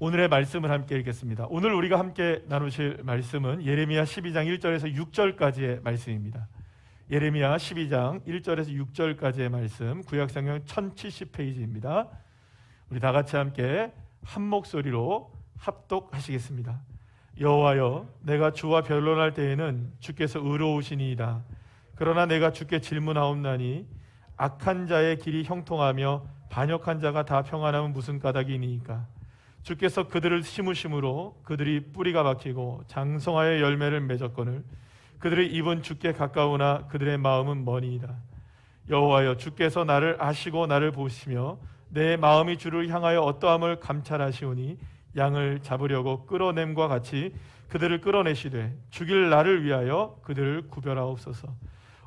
오늘의 말씀을 함께 읽겠습니다. 오늘 우리가 함께 나누실 말씀은 예레미야 12장 1절에서 6절까지의 말씀입니다. 예레미야 12장 1절에서 6절까지의 말씀, 구약성경 1070페이지입니다. 우리 다 같이 함께 한 목소리로 합독하시겠습니다. 여호와여, 내가 주와 변론할 때에는 주께서 의로우시니이다. 그러나 내가 주께 질문하옵나니 악한 자의 길이 형통하며 반역한 자가 다 평안하면 무슨 까닭이니이까. 주께서 그들을 심으심으로 그들이 뿌리가 박히고 장성하여 열매를 맺었거늘 그들의 입은 주께 가까우나 그들의 마음은 머니이다. 여호와여, 주께서 나를 아시고 나를 보시며 내 마음이 주를 향하여 어떠함을 감찰하시오니 양을 잡으려고 끌어냄과 같이 그들을 끌어내시되 죽일 나를 위하여 그들을 구별하옵소서.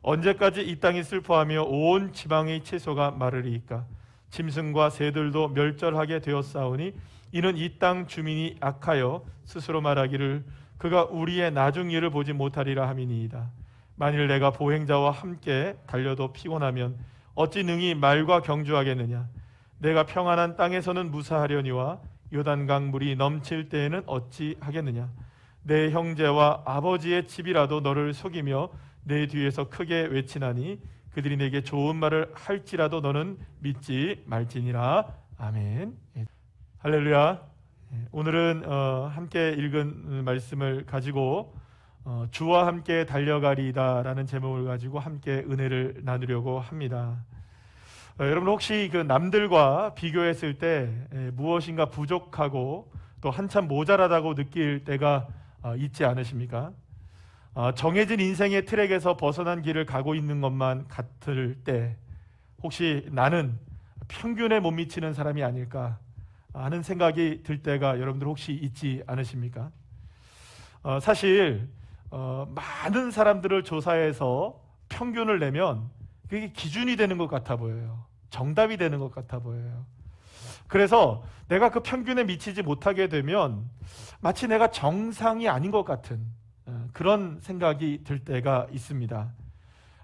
언제까지 이 땅이 슬퍼하며 온 지방의 채소가 마르리이까. 짐승과 새들도 멸절하게 되었사오니 이는 이 땅 주민이 악하여 스스로 말하기를 그가 우리의 나중 일을 보지 못하리라 함이니이다. 만일 내가 보행자와 함께 달려도 피곤하면 어찌 능히 말과 경주하겠느냐. 내가 평안한 땅에서는 무사하려니와 요단강 물이 넘칠 때에는 어찌 하겠느냐. 내 형제와 아버지의 집이라도 너를 속이며 내 뒤에서 크게 외치나니 그들이 내게 좋은 말을 할지라도 너는 믿지 말지니라. 아멘. 할렐루야. 오늘은 함께 읽은 말씀을 가지고 주와 함께 달려가리다 라는 제목을 가지고 함께 은혜를 나누려고 합니다. 여러분, 혹시 그 남들과 비교했을 때 무엇인가 부족하고 또 한참 모자라다고 느낄 때가 있지 않으십니까? 정해진 인생의 트랙에서 벗어난 길을 가고 있는 것만 같을 때 혹시 나는 평균에 못 미치는 사람이 아닐까 하는 생각이 들 때가 여러분들 혹시 있지 않으십니까? 사실 많은 사람들을 조사해서 평균을 내면 그게 기준이 되는 것 같아 보여요. 정답이 되는 것 같아 보여요. 그래서 내가 그 평균에 미치지 못하게 되면 마치 내가 정상이 아닌 것 같은 그런 생각이 들 때가 있습니다.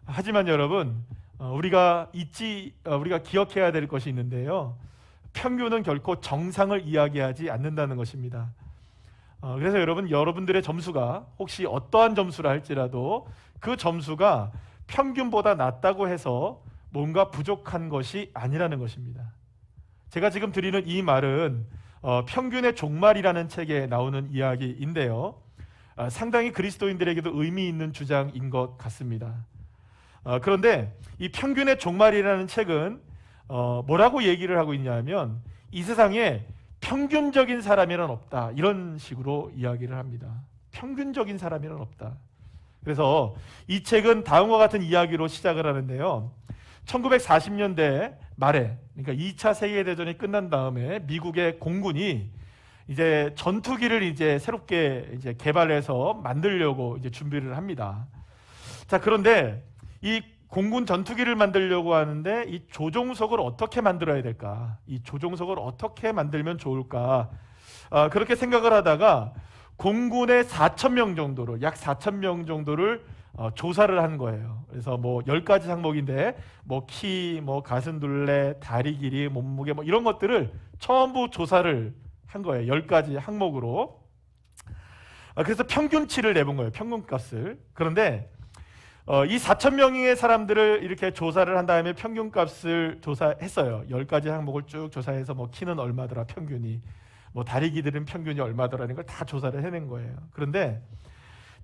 하지만 여러분, 우리가 기억해야 될 것이 있는데요. 평균은 결코 정상을 이야기하지 않는다는 것입니다. 그래서 여러분들의 점수가 혹시 어떠한 점수라 할지라도 그 점수가 평균보다 낮다고 해서 뭔가 부족한 것이 아니라는 것입니다. 제가 지금 드리는 이 말은 평균의 종말이라는 책에 나오는 이야기인데요. 상당히 그리스도인들에게도 의미 있는 주장인 것 같습니다. 그런데 이 평균의 종말이라는 책은 뭐라고 얘기를 하고 있냐면 이 세상에 평균적인 사람이란 없다, 이런 식으로 이야기를 합니다. 평균적인 사람이란 없다. 그래서 이 책은 다음과 같은 이야기로 시작을 하는데요. 1940년대 말에, 그러니까 2차 세계대전이 끝난 다음에 미국의 공군이 이제 전투기를 이제 새롭게 이제 개발해서 만들려고 이제 준비를 합니다. 자, 그런데 이 공군 전투기를 만들려고 하는데 이 조종석을 어떻게 만들어야 될까? 이 조종석을 어떻게 만들면 좋을까? 그렇게 생각을 하다가 공군의 4,000명 정도를, 약 4,000명 정도를 조사를 한 거예요. 그래서 뭐 10가지 항목인데 뭐 키, 뭐 가슴둘레, 다리 길이, 몸무게 뭐 이런 것들을 전부 조사를 한 거예요. 10가지 항목으로. 그래서 평균치를 내본 거예요. 평균값을. 그런데 이 4,000명의 사람들을 이렇게 조사를 한 다음에 평균값을 조사했어요. 10가지 항목을 쭉 조사해서 뭐 키는 얼마더라 평균이, 뭐 다리 길이는 평균이 얼마더라는 걸 다 조사를 해낸 거예요. 그런데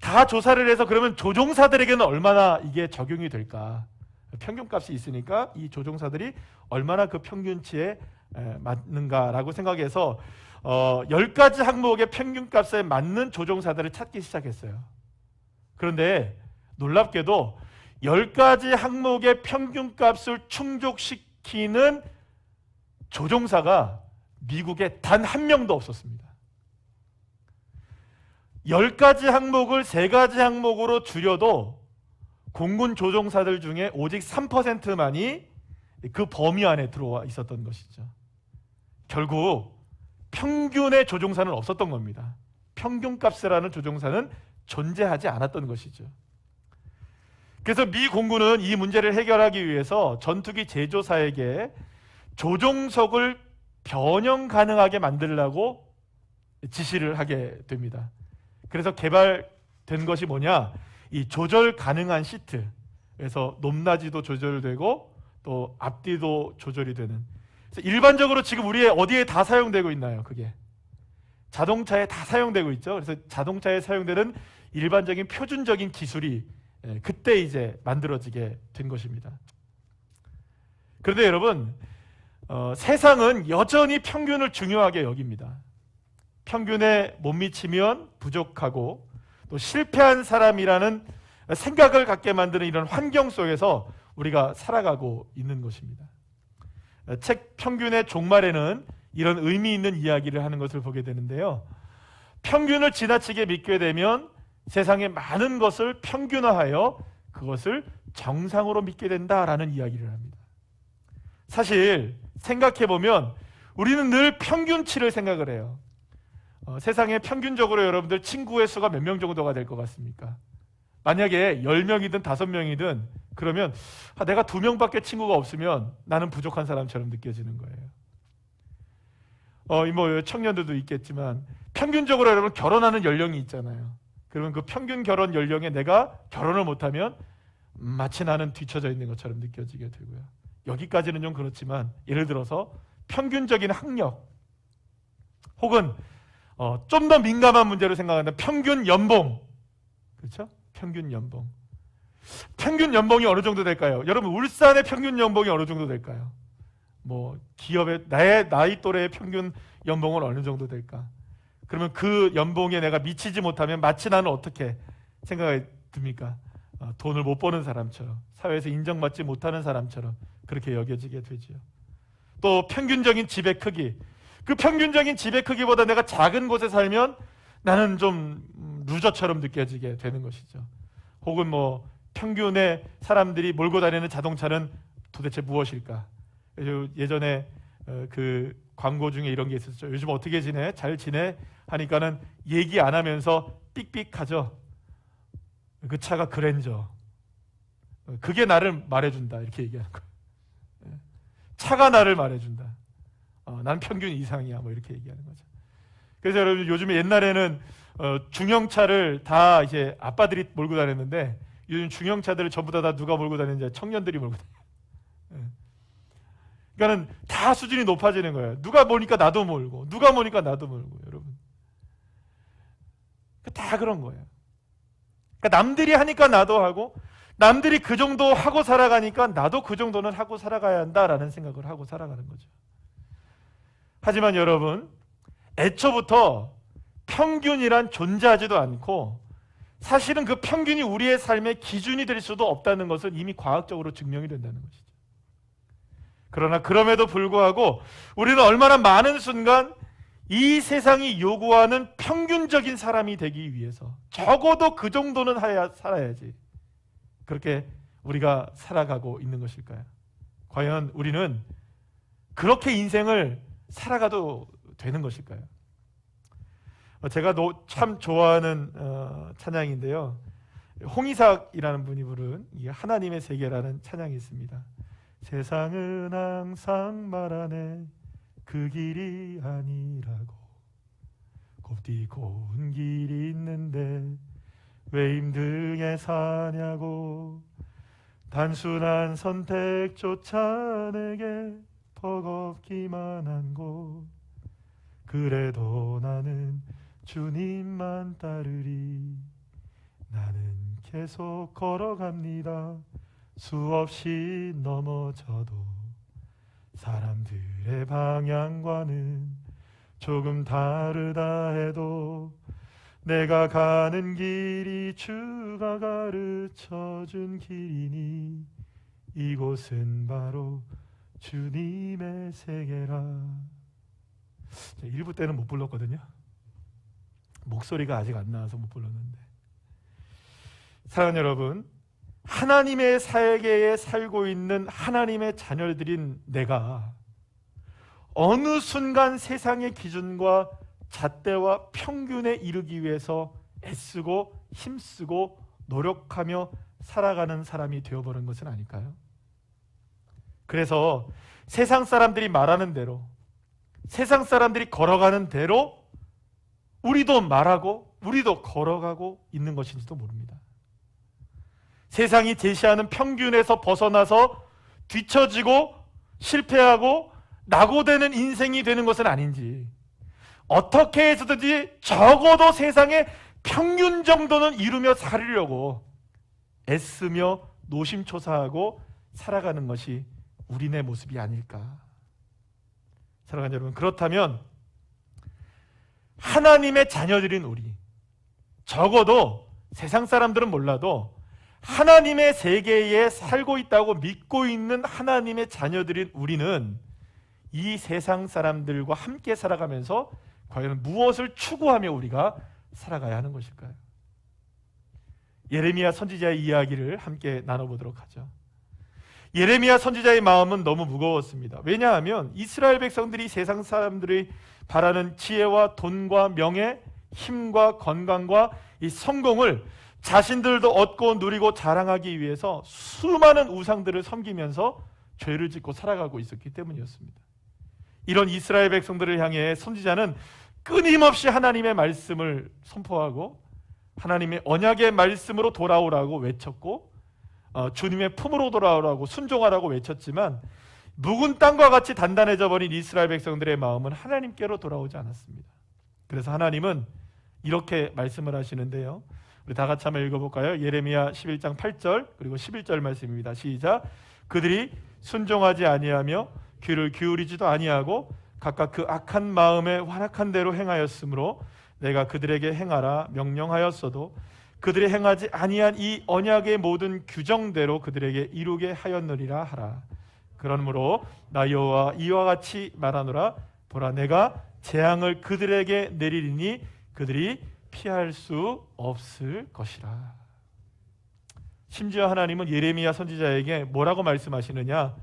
다 조사를 해서 그러면 조종사들에게는 얼마나 이게 적용이 될까? 평균값이 있으니까 이 조종사들이 얼마나 그 평균치에 맞는가라고 생각해서 10가지 항목의 평균값에 맞는 조종사들을 찾기 시작했어요. 그런데 놀랍게도 10가지 항목의 평균값을 충족시키는 조종사가 미국에 단 한 명도 없었습니다. 10가지 항목을 3가지 항목으로 줄여도 공군 조종사들 중에 오직 3%만이 그 범위 안에 들어와 있었던 것이죠. 결국 평균의 조종사는 없었던 겁니다. 평균값이라는 조종사는 존재하지 않았던 것이죠. 그래서 미 공군은 이 문제를 해결하기 위해서 전투기 제조사에게 조종석을 변형 가능하게 만들라고 지시를 하게 됩니다. 그래서 개발된 것이 뭐냐? 이 조절 가능한 시트. 그래서 높낮이도 조절되고 또 앞뒤도 조절이 되는. 그래서 일반적으로 지금 우리의 어디에 다 사용되고 있나요? 그게 자동차에 다 사용되고 있죠. 그래서 자동차에 사용되는 일반적인 표준적인 기술이 그때 이제 만들어지게 된 것입니다. 그런데 여러분, 세상은 여전히 평균을 중요하게 여깁니다. 평균에 못 미치면 부족하고 또 실패한 사람이라는 생각을 갖게 만드는 이런 환경 속에서 우리가 살아가고 있는 것입니다. 책 평균의 종말에는 이런 의미 있는 이야기를 하는 것을 보게 되는데요. 평균을 지나치게 믿게 되면 세상의 많은 것을 평균화하여 그것을 정상으로 믿게 된다라는 이야기를 합니다. 사실 생각해보면 우리는 늘 평균치를 생각을 해요. 세상에 평균적으로 여러분들 친구의 수가 몇 명 정도가 될 것 같습니까? 만약에 10명이든 5명이든 그러면 내가 2명밖에 친구가 없으면 나는 부족한 사람처럼 느껴지는 거예요. 뭐 청년들도 있겠지만 평균적으로 여러분 결혼하는 연령이 있잖아요. 그러면 그 평균 결혼 연령에 내가 결혼을 못하면 마치 나는 뒤처져 있는 것처럼 느껴지게 되고요. 여기까지는 좀 그렇지만 예를 들어서 평균적인 학력 혹은 좀 더 민감한 문제로 생각한다면 평균 연봉, 그렇죠? 평균 연봉. 평균 연봉이 어느 정도 될까요? 여러분 울산의 평균 연봉이 어느 정도 될까요? 뭐 기업의 나의 나이 또래의 평균 연봉은 어느 정도 될까? 그러면 그 연봉에 내가 미치지 못하면 마치 나는 어떻게 생각이 듭니까? 돈을 못 버는 사람처럼, 사회에서 인정받지 못하는 사람처럼 그렇게 여겨지게 되죠. 또 평균적인 집의 크기, 그 평균적인 집의 크기보다 내가 작은 곳에 살면 나는 좀 루저처럼 느껴지게 되는 것이죠. 혹은 뭐 평균의 사람들이 몰고 다니는 자동차는 도대체 무엇일까? 예전에 그 광고 중에 이런 게 있었죠. 요즘 어떻게 지내? 잘 지내? 하니까는 얘기 안 하면서 삑삑하죠. 그 차가 그랜저. 그게 나를 말해준다. 이렇게 얘기하는 거예요. 차가 나를 말해준다. 난 평균 이상이야. 뭐 이렇게 얘기하는 거죠. 그래서 여러분 요즘에 옛날에는 중형차를 다 이제 아빠들이 몰고 다녔는데 요즘 중형차들을 전부 다 누가 몰고 다니는지 청년들이 몰고 다녀요. 그러니까는 다 수준이 높아지는 거예요. 누가 모니까 나도 몰고, 누가 모니까 나도 몰고, 여러분. 다 그런 거예요. 그러니까 남들이 하니까 나도 하고, 남들이 그 정도 하고 살아가니까 나도 그 정도는 하고 살아가야 한다라는 생각을 하고 살아가는 거죠. 하지만 여러분, 애초부터 평균이란 존재하지도 않고 사실은 그 평균이 우리의 삶의 기준이 될 수도 없다는 것은 이미 과학적으로 증명이 된다는 것이죠. 그러나 그럼에도 불구하고 우리는 얼마나 많은 순간 이 세상이 요구하는 평균적인 사람이 되기 위해서 적어도 그 정도는 살아야지 그렇게 우리가 살아가고 있는 것일까요? 과연 우리는 그렇게 인생을 살아가도 되는 것일까요? 제가 참 좋아하는 찬양인데요. 홍이삭이라는 분이 부른 이 하나님의 세계라는 찬양이 있습니다. 세상은 항상 말하네 그 길이 아니라고 곱디 고운 길이 있는데 왜 힘들게 사냐고 단순한 선택조차 내게 버겁기만 한 곳 그래도 나는 주님만 따르리 나는 계속 걸어갑니다 수없이 넘어져도 사람들의 방향과는 조금 다르다 해도 내가 가는 길이 주가 가르쳐준 길이니 이곳은 바로 주님의 세계라. 1부 때는 못 불렀거든요. 목소리가 아직 안 나와서 못 불렀는데 사랑하는 여러분, 하나님의 세계에 살고 있는 하나님의 자녀들인 내가 어느 순간 세상의 기준과 잣대와 평균에 이르기 위해서 애쓰고 힘쓰고 노력하며 살아가는 사람이 되어버린 것은 아닐까요? 그래서 세상 사람들이 말하는 대로 세상 사람들이 걸어가는 대로 우리도 말하고 우리도 걸어가고 있는 것인지도 모릅니다. 세상이 제시하는 평균에서 벗어나서 뒤처지고 실패하고 낙오되는 인생이 되는 것은 아닌지, 어떻게 해서든지 적어도 세상의 평균 정도는 이루며 살으려고 애쓰며 노심초사하고 살아가는 것이 우리네 모습이 아닐까. 사랑하는 여러분, 그렇다면 하나님의 자녀들인 우리, 적어도 세상 사람들은 몰라도 하나님의 세계에 살고 있다고 믿고 있는 하나님의 자녀들인 우리는 이 세상 사람들과 함께 살아가면서 과연 무엇을 추구하며 우리가 살아가야 하는 것일까요? 예레미야 선지자의 이야기를 함께 나눠보도록 하죠. 예레미야 선지자의 마음은 너무 무거웠습니다. 왜냐하면 이스라엘 백성들이 세상 사람들이 바라는 지혜와 돈과 명예, 힘과 건강과 이 성공을 자신들도 얻고 누리고 자랑하기 위해서 수많은 우상들을 섬기면서 죄를 짓고 살아가고 있었기 때문이었습니다. 이런 이스라엘 백성들을 향해 선지자는 끊임없이 하나님의 말씀을 선포하고 하나님의 언약의 말씀으로 돌아오라고 외쳤고, 주님의 품으로 돌아오라고 순종하라고 외쳤지만 묵은 땅과 같이 단단해져 버린 이스라엘 백성들의 마음은 하나님께로 돌아오지 않았습니다. 그래서 하나님은 이렇게 말씀을 하시는데요, 우리 다 같이 한번 읽어볼까요? 예레미야 11장 8절 그리고 11절 말씀입니다. 시작. 그들이 순종하지 아니하며 귀를 기울이지도 아니하고 각각 그 악한 마음에 완악한 대로 행하였으므로 내가 그들에게 행하라 명령하였어도 그들이 행하지 아니한 이 언약의 모든 규정대로 그들에게 이루게 하였느니라 하라. 그러므로 나 여호와 이와 같이 말하노라. 보라, 내가 재앙을 그들에게 내리리니 그들이 피할 수 없을 것이라. 심지어 하나님은 예레미야 선지자에게 뭐라고 말씀하시느냐?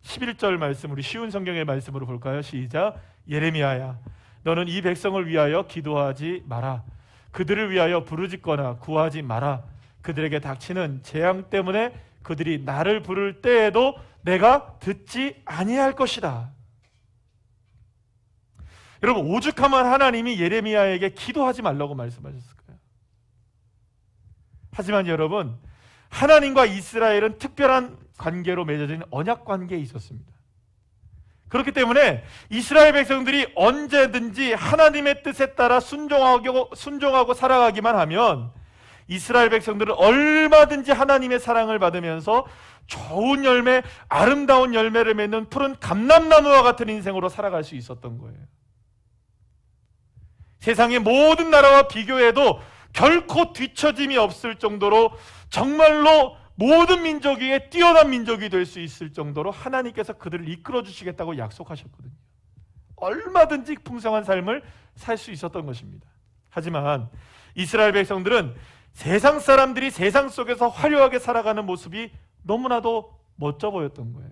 11절 말씀, 우리 쉬운 성경의 말씀으로 볼까요? 시작. 예레미야야, 너는 이 백성을 위하여 기도하지 마라. 그들을 위하여 부르짖거나 구하지 마라. 그들에게 닥치는 재앙 때문에 그들이 나를 부를 때에도 내가 듣지 아니할 것이다. 여러분, 오죽하면 하나님이 예레미야에게 기도하지 말라고 말씀하셨을까요? 하지만 여러분, 하나님과 이스라엘은 특별한 관계로 맺어진 언약 관계에 있었습니다. 그렇기 때문에 이스라엘 백성들이 언제든지 하나님의 뜻에 따라 순종하고 살아가기만 하면 이스라엘 백성들은 얼마든지 하나님의 사랑을 받으면서 좋은 열매, 아름다운 열매를 맺는 푸른 감람나무와 같은 인생으로 살아갈 수 있었던 거예요. 세상의 모든 나라와 비교해도 결코 뒤처짐이 없을 정도로 정말로 모든 민족 위에 뛰어난 민족이 될 수 있을 정도로 하나님께서 그들을 이끌어 주시겠다고 약속하셨거든요. 얼마든지 풍성한 삶을 살 수 있었던 것입니다. 하지만 이스라엘 백성들은 세상 사람들이 세상 속에서 화려하게 살아가는 모습이 너무나도 멋져 보였던 거예요.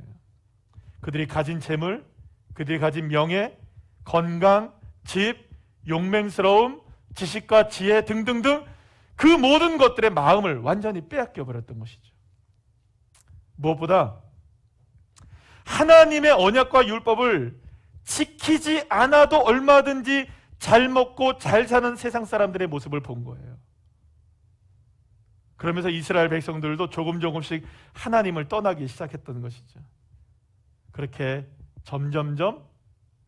그들이 가진 재물, 그들이 가진 명예, 건강, 집, 용맹스러움, 지식과 지혜 등등등 그 모든 것들의 마음을 완전히 빼앗겨 버렸던 것이죠. 무엇보다 하나님의 언약과 율법을 지키지 않아도 얼마든지 잘 먹고 잘 사는 세상 사람들의 모습을 본 거예요. 그러면서 이스라엘 백성들도 조금씩 하나님을 떠나기 시작했던 것이죠. 그렇게 점점점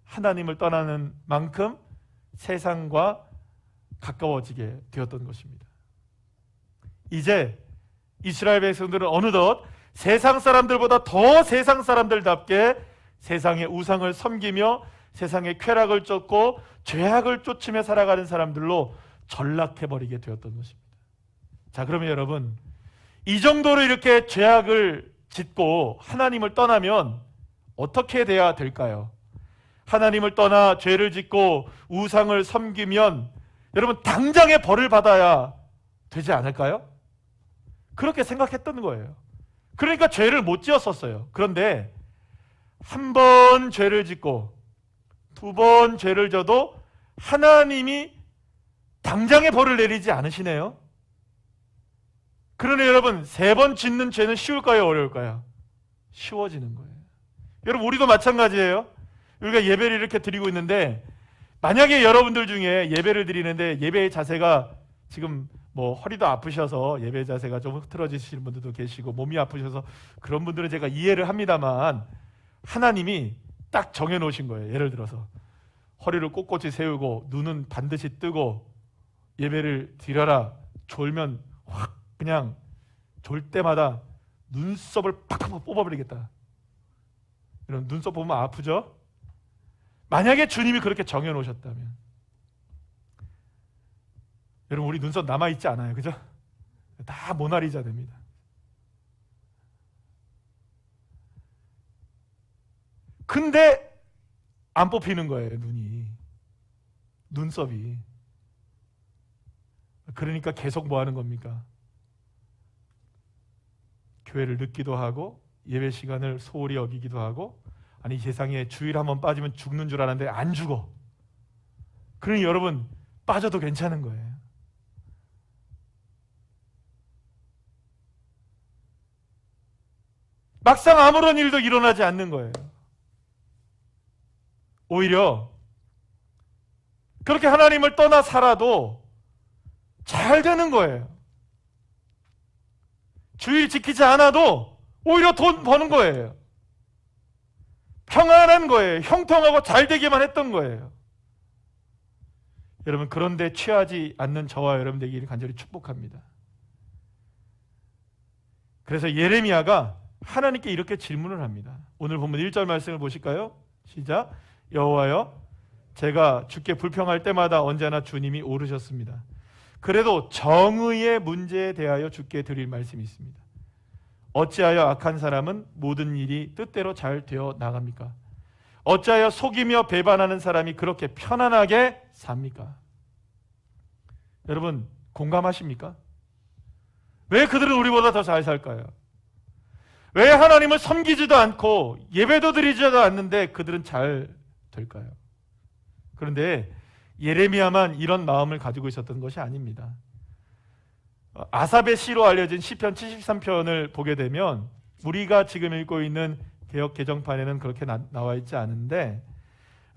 하나님을 떠나는 만큼 세상과 가까워지게 되었던 것입니다. 이제 이스라엘 백성들은 어느덧 세상 사람들보다 더 세상 사람들답게 세상의 우상을 섬기며 세상의 쾌락을 쫓고 죄악을 쫓으며 살아가는 사람들로 전락해버리게 되었던 것입니다. 자, 그러면 여러분, 이 정도로 이렇게 죄악을 짓고 하나님을 떠나면 어떻게 돼야 될까요? 하나님을 떠나 죄를 짓고 우상을 섬기면 여러분 당장의 벌을 받아야 되지 않을까요? 그렇게 생각했던 거예요. 그러니까 죄를 못 지었었어요. 그런데 한 번 죄를 짓고 두 번 죄를 져도 하나님이 당장의 벌을 내리지 않으시네요. 그러니 여러분, 세 번 짓는 죄는 쉬울까요? 어려울까요? 쉬워지는 거예요. 여러분, 우리도 마찬가지예요. 우리가 예배를 이렇게 드리고 있는데 만약에 여러분들 중에 예배를 드리는데 예배의 자세가 지금 뭐 허리도 아프셔서 예배 자세가 좀 흐트러지시는 분들도 계시고 몸이 아프셔서 그런 분들은 제가 이해를 합니다만, 하나님이 딱 정해놓으신 거예요. 예를 들어서 허리를 꼿꼿이 세우고 눈은 반드시 뜨고 예배를 드려라. 졸면 확 그냥 졸 때마다 눈썹을 팍팍 뽑아버리겠다. 이런 눈썹 보면 아프죠? 만약에 주님이 그렇게 정해놓으셨다면, 여러분 우리 눈썹 남아있지 않아요, 그죠? 다 모나리자 됩니다. 근데 안 뽑히는 거예요, 눈썹이. 그러니까 계속 뭐 하는 겁니까? 교회를 늦기도 하고 예배 시간을 소홀히 여기기도 하고, 아니 세상에 주일 한번 빠지면 죽는 줄 알았는데 안 죽어. 그러니 여러분 빠져도 괜찮은 거예요. 막상 아무런 일도 일어나지 않는 거예요. 오히려 그렇게 하나님을 떠나 살아도 잘 되는 거예요. 주일 지키지 않아도 오히려 돈 버는 거예요. 평안한 거예요. 형통하고 잘 되기만 했던 거예요. 여러분 그런데 취하지 않는 저와 여러분 되기를 간절히 축복합니다. 그래서 예레미야가 하나님께 이렇게 질문을 합니다. 오늘 본문 1절 말씀을 보실까요? 시작. 여호와여, 제가 주께 불평할 때마다 언제나 주님이 오르셨습니다. 그래도 정의의 문제에 대하여 주께 드릴 말씀이 있습니다. 어찌하여 악한 사람은 모든 일이 뜻대로 잘 되어 나갑니까? 어찌하여 속이며 배반하는 사람이 그렇게 편안하게 삽니까? 여러분 공감하십니까? 왜 그들은 우리보다 더 잘 살까요? 왜 하나님을 섬기지도 않고 예배도 드리지도 않는데 그들은 잘 될까요? 그런데 예레미야만 이런 마음을 가지고 있었던 것이 아닙니다. 아삽의 시로 알려진 시편 73편을 보게 되면 우리가 지금 읽고 있는 개역 개정판에는 그렇게 나와 있지 않은데,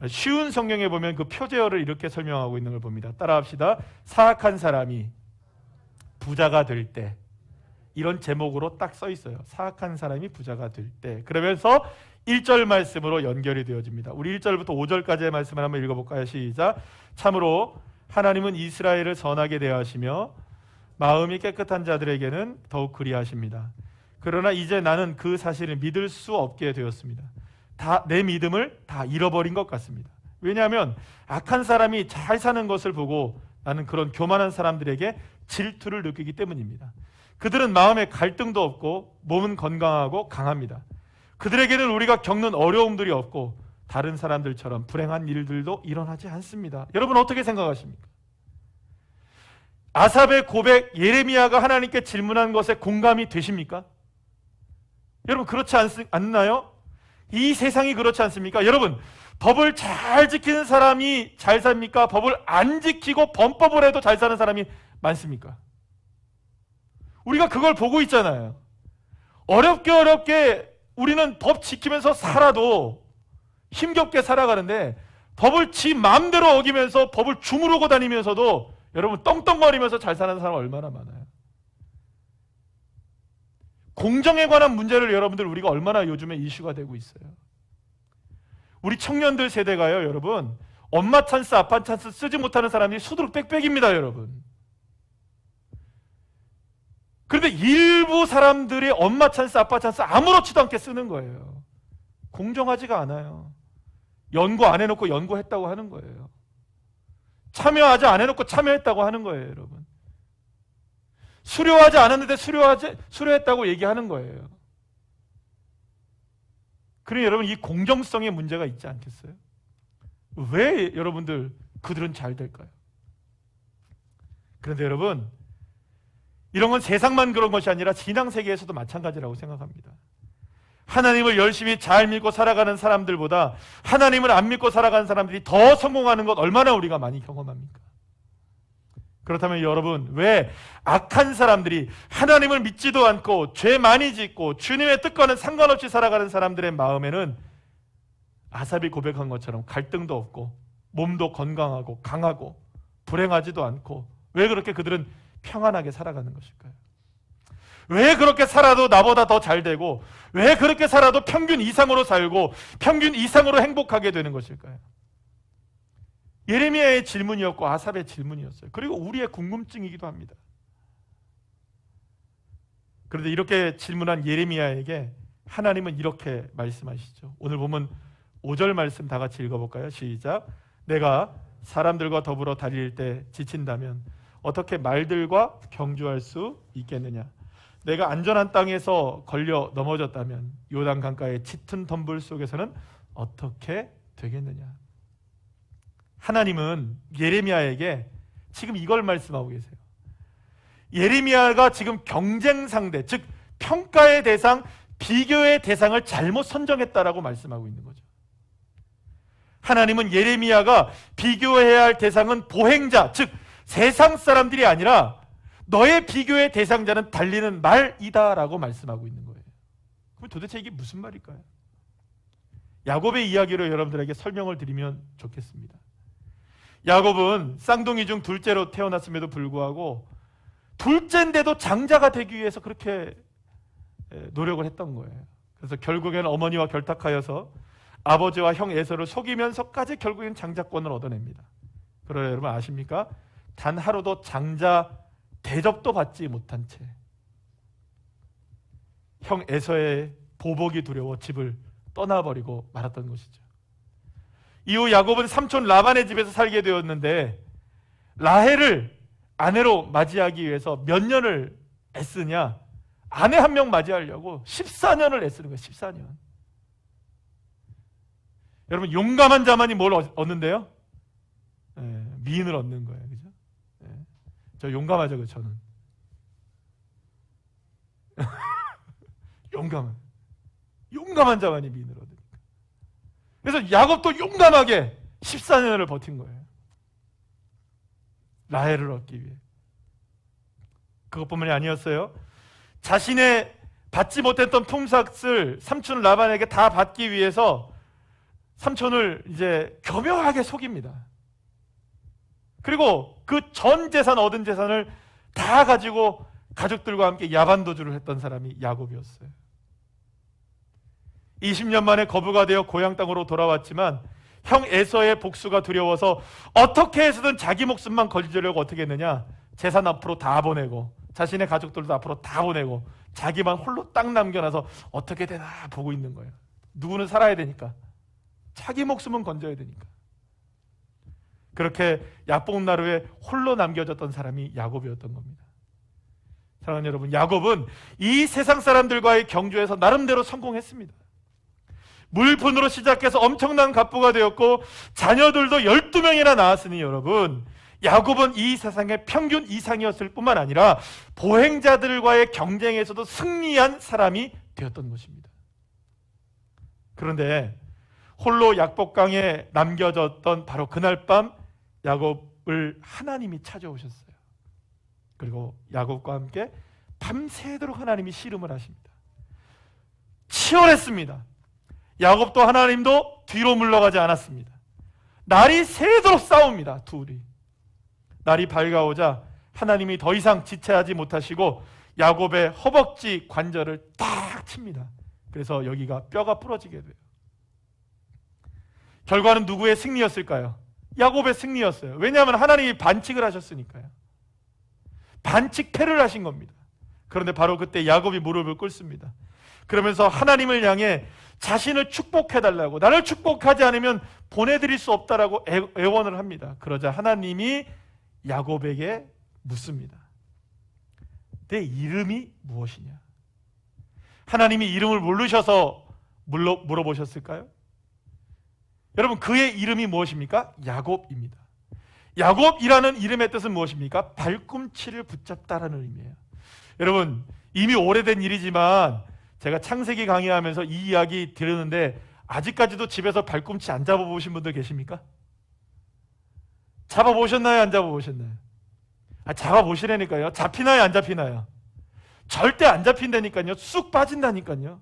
쉬운 성경에 보면 그 표제어를 이렇게 설명하고 있는 걸 봅니다. 따라합시다. 사악한 사람이 부자가 될 때, 이런 제목으로 딱 써 있어요. 사악한 사람이 부자가 될 때. 그러면서 1절 말씀으로 연결이 되어집니다. 우리 1절부터 5절까지의 말씀을 한번 읽어볼까요? 시작. 참으로 하나님은 이스라엘을 선하게 대하시며 마음이 깨끗한 자들에게는 더욱 그리하십니다. 그러나 이제 나는 그 사실을 믿을 수 없게 되었습니다. 내 믿음을 다 잃어버린 것 같습니다. 왜냐하면 악한 사람이 잘 사는 것을 보고 나는 그런 교만한 사람들에게 질투를 느끼기 때문입니다. 그들은 마음에 갈등도 없고 몸은 건강하고 강합니다. 그들에게는 우리가 겪는 어려움들이 없고 다른 사람들처럼 불행한 일들도 일어나지 않습니다. 여러분 어떻게 생각하십니까? 아삽의 고백, 예레미야가 하나님께 질문한 것에 공감이 되십니까? 여러분 그렇지 않나요? 이 세상이 그렇지 않습니까? 여러분 법을 잘 지키는 사람이 잘 삽니까? 법을 안 지키고 범법을 해도 잘 사는 사람이 많습니까? 우리가 그걸 보고 있잖아요. 어렵게 우리는 법 지키면서 살아도 힘겹게 살아가는데, 법을 지 마음대로 어기면서 법을 주무르고 다니면서도 여러분 떵떵거리면서 잘 사는 사람 얼마나 많아요. 공정에 관한 문제를 여러분들 우리가 얼마나 요즘에 이슈가 되고 있어요. 우리 청년들 세대가요, 여러분 엄마 찬스 아빠 찬스 쓰지 못하는 사람이 수두룩 빽빽입니다, 여러분. 그런데 일부 사람들이 엄마 찬스 아빠 찬스 아무렇지도 않게 쓰는 거예요. 공정하지가 않아요. 연구 안 해놓고 연구했다고 하는 거예요. 참여하지 안 해놓고 참여했다고 하는 거예요, 여러분. 수료하지 않았는데 수료했다고 얘기하는 거예요. 그러니 여러분 이 공정성의 문제가 있지 않겠어요? 왜 여러분들 그들은 잘 될까요? 그런데 여러분 이런 건 세상만 그런 것이 아니라 신앙세계에서도 마찬가지라고 생각합니다. 하나님을 열심히 잘 믿고 살아가는 사람들보다 하나님을 안 믿고 살아가는 사람들이 더 성공하는 것 얼마나 우리가 많이 경험합니까? 그렇다면 여러분 왜 악한 사람들이 하나님을 믿지도 않고 죄 많이 짓고 주님의 뜻과는 상관없이 살아가는 사람들의 마음에는 아삽이 고백한 것처럼 갈등도 없고 몸도 건강하고 강하고 불행하지도 않고 왜 그렇게 그들은 평안하게 살아가는 것일까요? 왜 그렇게 살아도 나보다 더 잘 되고 왜 그렇게 살아도 평균 이상으로 살고 평균 이상으로 행복하게 되는 것일까요? 예레미야의 질문이었고 아삽의 질문이었어요. 그리고 우리의 궁금증이기도 합니다. 그런데 이렇게 질문한 예레미야에게 하나님은 이렇게 말씀하시죠. 오늘 보면 5절 말씀 다 같이 읽어볼까요? 시작. 내가 사람들과 더불어 다닐 때 지친다면 어떻게 말들과 경주할 수 있겠느냐? 내가 안전한 땅에서 걸려 넘어졌다면 요단 강가의 짙은 덤불 속에서는 어떻게 되겠느냐? 하나님은 예레미야에게 지금 이걸 말씀하고 계세요. 예레미야가 지금 경쟁 상대, 즉 평가의 대상, 비교의 대상을 잘못 선정했다라고 말씀하고 있는 거죠. 하나님은 예레미야가 비교해야 할 대상은 보행자, 즉 세상 사람들이 아니라 너의 비교의 대상자는 달리는 말이다라고 말씀하고 있는 거예요. 그럼 도대체 이게 무슨 말일까요? 야곱의 이야기로 여러분들에게 설명을 드리면 좋겠습니다. 야곱은 쌍둥이 중 둘째로 태어났음에도 불구하고 둘째인데도 장자가 되기 위해서 그렇게 노력을 했던 거예요. 그래서 결국에는 어머니와 결탁하여서 아버지와 형 에서를 속이면서까지 결국엔 장자권을 얻어냅니다. 그러나 여러분 아십니까? 단 하루도 장자 대접도 받지 못한 채 형 에서의 보복이 두려워 집을 떠나버리고 말았던 것이죠. 이후 야곱은 삼촌 라반의 집에서 살게 되었는데 라헬을 아내로 맞이하기 위해서 몇 년을 애쓰냐? 아내 한 명 맞이하려고 14년을 애쓰는 거예요. 14년. 여러분 용감한 자만이 뭘 얻는데요? 미인을 얻는 거예요. 그죠? 저 용감하죠, 그 저는. 용감한 자만이 미인을 얻으니까. 그래서 야곱도 용감하게 14년을 버틴 거예요. 라헬을 얻기 위해. 그것뿐만이 아니었어요. 자신의 받지 못했던 품삯을 삼촌 라반에게 다 받기 위해서 삼촌을 이제 교묘하게 속입니다. 그리고 그 전 재산 얻은 재산을 다 가지고 가족들과 함께 야반도주를 했던 사람이 야곱이었어요. 20년 만에 거부가 되어 고향 땅으로 돌아왔지만 형 에서의 복수가 두려워서 어떻게 해서든 자기 목숨만 걸리려고 어떻게 했느냐? 재산 앞으로 다 보내고 자신의 가족들도 앞으로 다 보내고 자기만 홀로 딱 남겨놔서 어떻게 되나 보고 있는 거예요. 누구는 살아야 되니까. 자기 목숨은 건져야 되니까. 그렇게 야복나루에 홀로 남겨졌던 사람이 야곱이었던 겁니다. 사랑하는 여러분, 야곱은 이 세상 사람들과의 경주에서 나름대로 성공했습니다. 물분으로 시작해서 엄청난 갑부가 되었고 자녀들도 12명이나 낳았으니 여러분, 야곱은 이 세상의 평균 이상이었을 뿐만 아니라 보행자들과의 경쟁에서도 승리한 사람이 되었던 것입니다. 그런데 홀로 약복강에 남겨졌던 바로 그날 밤 야곱을 하나님이 찾아오셨어요. 그리고 야곱과 함께 밤새도록 하나님이 씨름을 하십니다. 치열했습니다. 야곱도 하나님도 뒤로 물러가지 않았습니다. 날이 새도록 싸웁니다. 둘이. 날이 밝아오자 하나님이 더 이상 지체하지 못하시고 야곱의 허벅지 관절을 딱 칩니다. 그래서 여기가 뼈가 부러지게 돼요. 결과는 누구의 승리였을까요? 야곱의 승리였어요. 왜냐하면 하나님이 반칙을 하셨으니까요. 반칙패를 하신 겁니다. 그런데 바로 그때 야곱이 무릎을 꿇습니다. 그러면서 하나님을 향해 자신을 축복해달라고, 나를 축복하지 않으면 보내드릴 수 없다라고 애원을 합니다. 그러자 하나님이 야곱에게 묻습니다. 내 이름이 무엇이냐? 하나님이 이름을 모르셔서 물어보셨을까요? 여러분, 그의 이름이 무엇입니까? 야곱입니다. 야곱이라는 이름의 뜻은 무엇입니까? 발꿈치를 붙잡다라는 의미예요. 여러분, 이미 오래된 일이지만 제가 창세기 강의하면서 이 이야기 들었는데 아직까지도 집에서 발꿈치 안 잡아보신 분들 계십니까? 잡아보셨나요? 안 잡아보셨나요? 잡아보시라니까요. 잡히나요? 안 잡히나요? 절대 안 잡힌다니까요. 쑥 빠진다니까요.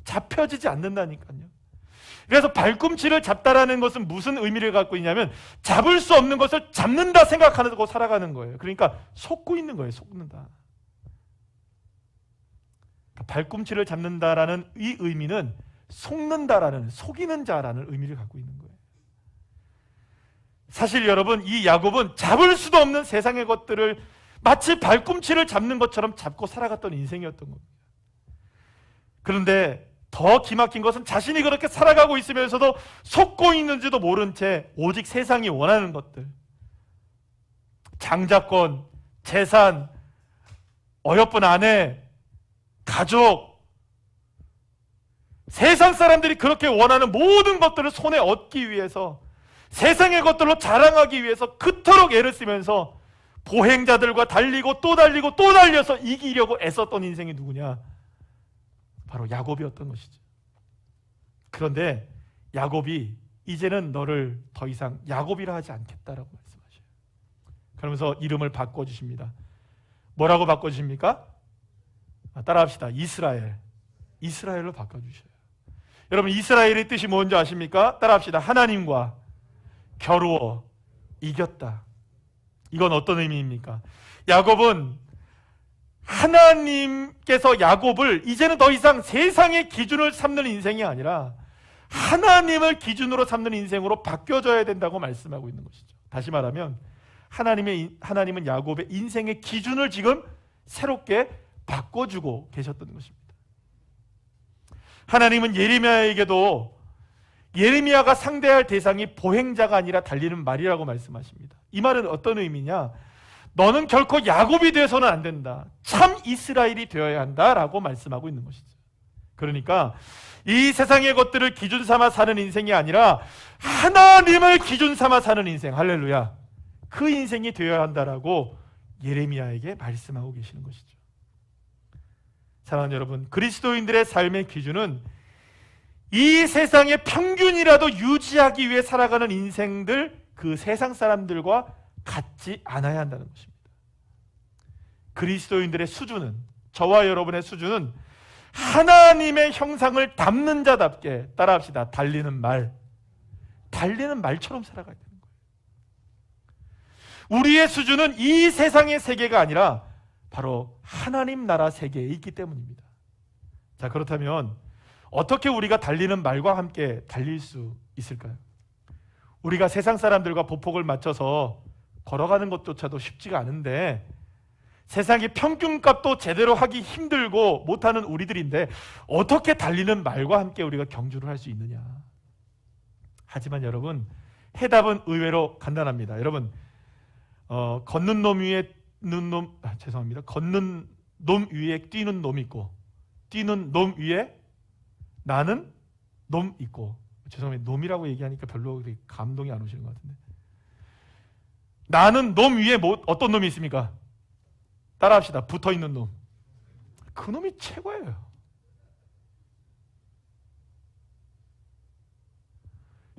잡혀지지 않는다니까요. 그래서 발꿈치를 잡다라는 것은 무슨 의미를 갖고 있냐면 잡을 수 없는 것을 잡는다 생각하고 살아가는 거예요. 그러니까 속고 있는 거예요. 속는다. 발꿈치를 잡는다라는 이 의미는 속는다라는, 속이는 자라는 의미를 갖고 있는 거예요. 사실 여러분, 이 야곱은 잡을 수도 없는 세상의 것들을 마치 발꿈치를 잡는 것처럼 잡고 살아갔던 인생이었던 겁니다. 그런데 더 기막힌 것은 자신이 그렇게 살아가고 있으면서도 속고 있는지도 모른 채 오직 세상이 원하는 것들, 장자권, 재산, 어여쁜 아내, 가족, 세상 사람들이 그렇게 원하는 모든 것들을 손에 얻기 위해서, 세상의 것들로 자랑하기 위해서 그토록 애를 쓰면서 보행자들과 달리고 또 달리고 또 달려서 이기려고 애썼던 인생이 누구냐? 바로 야곱이었던 것이죠. 그런데 야곱이 이제는 너를 더 이상 야곱이라 하지 않겠다라고 말씀하셔요. 그러면서 이름을 바꿔주십니다. 뭐라고 바꿔주십니까? 따라합시다. 이스라엘. 이스라엘로 바꿔주셔요. 여러분, 이스라엘의 뜻이 뭔지 아십니까? 따라합시다. 하나님과 겨루어 이겼다. 이건 어떤 의미입니까? 야곱은 하나님께서 야곱을 이제는 더 이상 세상의 기준을 삼는 인생이 아니라 하나님을 기준으로 삼는 인생으로 바뀌어져야 된다고 말씀하고 있는 것이죠. 다시 말하면 하나님은 야곱의 인생의 기준을 지금 새롭게 바꿔주고 계셨던 것입니다. 하나님은 예레미야에게도 예레미야가 상대할 대상이 보행자가 아니라 달리는 말이라고 말씀하십니다. 이 말은 어떤 의미냐? 너는 결코 야곱이 되어서는 안 된다. 참 이스라엘이 되어야 한다라고 말씀하고 있는 것이죠. 그러니까 이 세상의 것들을 기준 삼아 사는 인생이 아니라 하나님을 기준 삼아 사는 인생, 할렐루야, 그 인생이 되어야 한다라고 예레미야에게 말씀하고 계시는 것이죠. 사랑하는 여러분, 그리스도인들의 삶의 기준은 이 세상의 평균이라도 유지하기 위해 살아가는 인생들, 그 세상 사람들과 같지 않아야 한다는 것입니다. 그리스도인들의 수준은, 저와 여러분의 수준은 하나님의 형상을 담는 자답게, 따라합시다, 달리는 말처럼 살아가야 되는 거예요. 우리의 수준은 이 세상의 세계가 아니라 바로 하나님 나라 세계에 있기 때문입니다. 자, 그렇다면 어떻게 우리가 달리는 말과 함께 달릴 수 있을까요? 우리가 세상 사람들과 보폭을 맞춰서 걸어가는 것조차도 쉽지가 않은데, 세상의 평균값도 제대로 하기 힘들고 못하는 우리들인데 어떻게 달리는 말과 함께 우리가 경주를 할 수 있느냐? 하지만 여러분, 해답은 의외로 간단합니다. 여러분, 걷는 놈 위에 걷는 놈 위에 뛰는 놈 있고, 뛰는 놈 위에 나는 놈 있고, 죄송합니다. 놈이라고 얘기하니까 별로 감동이 안 오시는 것 같은데, 나는 놈 위에 어떤 놈이 있습니까? 따라합시다. 붙어있는 놈. 그 놈이 최고예요.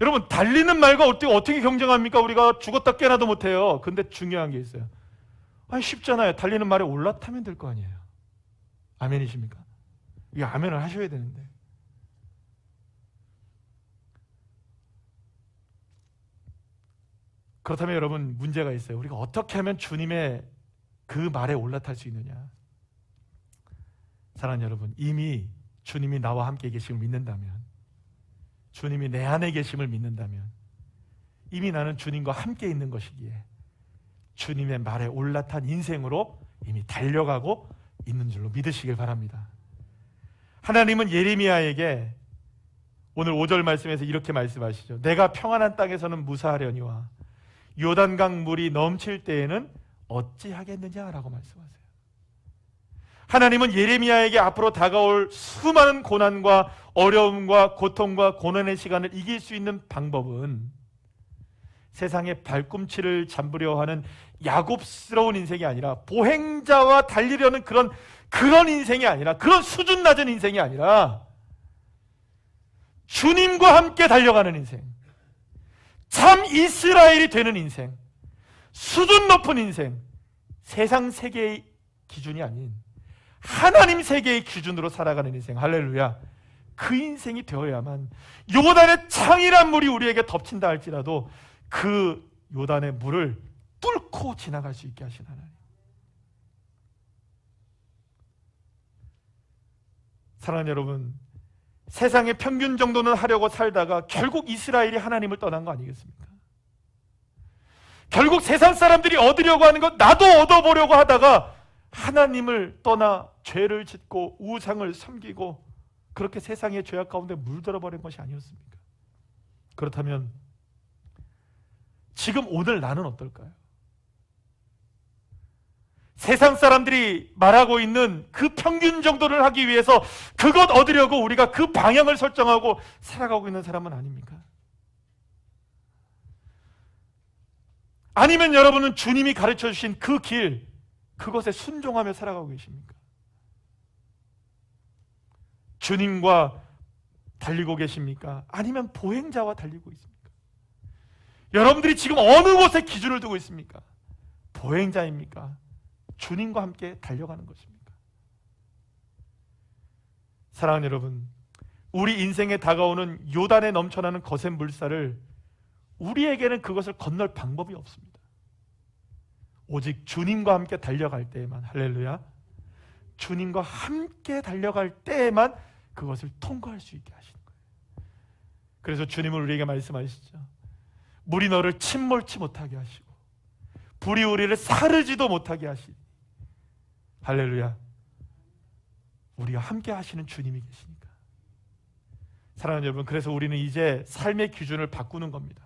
여러분, 달리는 말과 어떻게 경쟁합니까? 우리가 죽었다 깨나도 못해요. 근데 중요한 게 있어요. 쉽잖아요. 달리는 말에 올라타면 될 거 아니에요. 아멘이십니까? 이 아멘을 하셔야 되는데. 그렇다면 여러분, 문제가 있어요. 우리가 어떻게 하면 주님의 그 말에 올라탈 수 있느냐? 사랑하는 여러분, 이미 주님이 나와 함께 계심을 믿는다면, 주님이 내 안에 계심을 믿는다면, 이미 나는 주님과 함께 있는 것이기에 주님의 말에 올라탄 인생으로 이미 달려가고 있는 줄로 믿으시길 바랍니다. 하나님은 예레미야에게 오늘 5절 말씀에서 이렇게 말씀하시죠. 내가 평안한 땅에서는 무사하려니와 요단강 물이 넘칠 때에는 어찌하겠느냐라고 말씀하세요. 하나님은 예레미야에게 앞으로 다가올 수많은 고난과 어려움과 고통과 고난의 시간을 이길 수 있는 방법은 세상의 발꿈치를 잡으려 하는 야곱스러운 인생이 아니라, 보행자와 달리려는 그런 인생이 아니라, 그런 수준 낮은 인생이 아니라 주님과 함께 달려가는 인생, 참 이스라엘이 되는 인생, 수준 높은 인생, 세상 세계의 기준이 아닌 하나님 세계의 기준으로 살아가는 인생, 할렐루야, 그 인생이 되어야만 요단의 창이란 물이 우리에게 덮친다 할지라도 그 요단의 물을 뚫고 지나갈 수 있게 하신 하나님. 사랑하는 여러분, 세상의 평균 정도는 하려고 살다가 결국 이스라엘이 하나님을 떠난 거 아니겠습니까? 결국 세상 사람들이 얻으려고 하는 것 나도 얻어보려고 하다가 하나님을 떠나 죄를 짓고 우상을 섬기고 그렇게 세상의 죄악 가운데 물들어버린 것이 아니었습니까? 그렇다면 지금 오늘 나는 어떨까요? 세상 사람들이 말하고 있는 그 평균 정도를 하기 위해서 그것 얻으려고 우리가 그 방향을 설정하고 살아가고 있는 사람은 아닙니까? 아니면 여러분은 주님이 가르쳐 주신 그 길, 그것에 순종하며 살아가고 계십니까? 주님과 달리고 계십니까? 아니면 보행자와 달리고 있습니까? 여러분들이 지금 어느 곳에 기준을 두고 있습니까? 보행자입니까? 주님과 함께 달려가는 것입니까? 사랑하는 여러분, 우리 인생에 다가오는 요단에 넘쳐나는 거센 물살을 우리에게는 그것을 건널 방법이 없습니다. 오직 주님과 함께 달려갈 때에만, 할렐루야, 주님과 함께 달려갈 때에만 그것을 통과할 수 있게 하시는 거예요. 그래서 주님은 우리에게 말씀하시죠. 물이 너를 침몰치 못하게 하시고 불이 우리를 사르지도 못하게 하시니, 할렐루야, 우리가 함께 하시는 주님이 계시니까. 사랑하는 여러분, 그래서 우리는 이제 삶의 기준을 바꾸는 겁니다.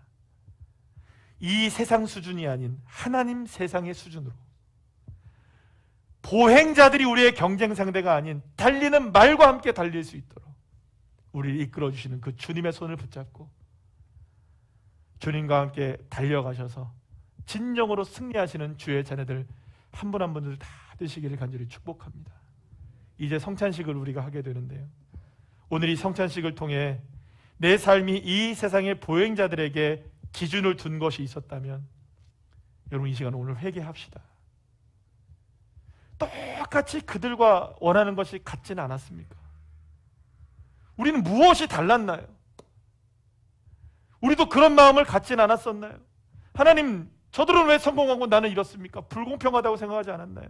이 세상 수준이 아닌 하나님 세상의 수준으로, 보행자들이 우리의 경쟁 상대가 아닌 달리는 말과 함께 달릴 수 있도록 우리를 이끌어 주시는 그 주님의 손을 붙잡고 주님과 함께 달려가셔서 진정으로 승리하시는 주의 자녀들 한 분 한 분들 다 되시기를 간절히 축복합니다. 이제 성찬식을 우리가 하게 되는데요, 오늘 이 성찬식을 통해 내 삶이 이 세상의 보행자들에게 기준을 둔 것이 있었다면 여러분 이 시간 오늘 회개합시다. 똑같이 그들과 원하는 것이 같지는 않았습니까? 우리는 무엇이 달랐나요? 우리도 그런 마음을 갖진 않았었나요? 하나님, 저들은 왜 성공하고 나는 이렇습니까? 불공평하다고 생각하지 않았나요?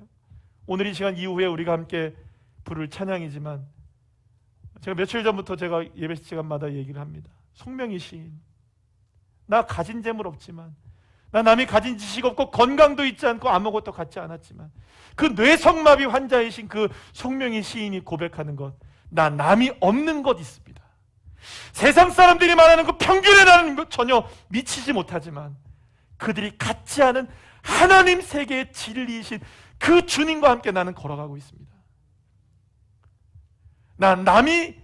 오늘 이 시간 이후에 우리가 함께 부를 찬양이지만 제가 며칠 전부터 제가 예배 시간마다 얘기를 합니다. 송명희 시인, 나 가진 재물 없지만, 나 남이 가진 지식 없고 건강도 있지 않고 아무것도 갖지 않았지만 그 뇌성마비 환자이신 그 송명희 시인이 고백하는 것, 나 남이 없는 것 있습니다. 세상 사람들이 말하는 그 평균에 나는 것 전혀 미치지 못하지만 그들이 갖지 않은 하나님 세계의 진리이신 그 주님과 함께 나는 걸어가고 있습니다. 난 남이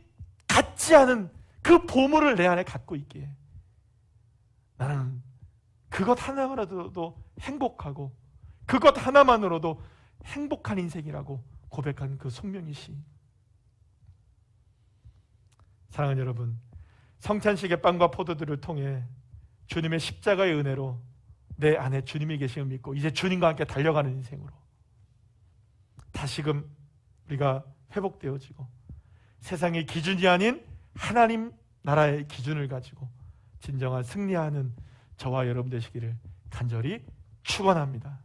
갖지 않은 그 보물을 내 안에 갖고 있기에 나는 그것 하나만으로도 행복하고 그것 하나만으로도 행복한 인생이라고 고백한 그 송명희 시인. 사랑하는 여러분, 성찬식의 빵과 포도들을 통해 주님의 십자가의 은혜로 내 안에 주님이 계심을 믿고 이제 주님과 함께 달려가는 인생으로 다시금 우리가 회복되어지고 세상의 기준이 아닌 하나님 나라의 기준을 가지고 진정한 승리하는 저와 여러분 되시기를 간절히 축원합니다.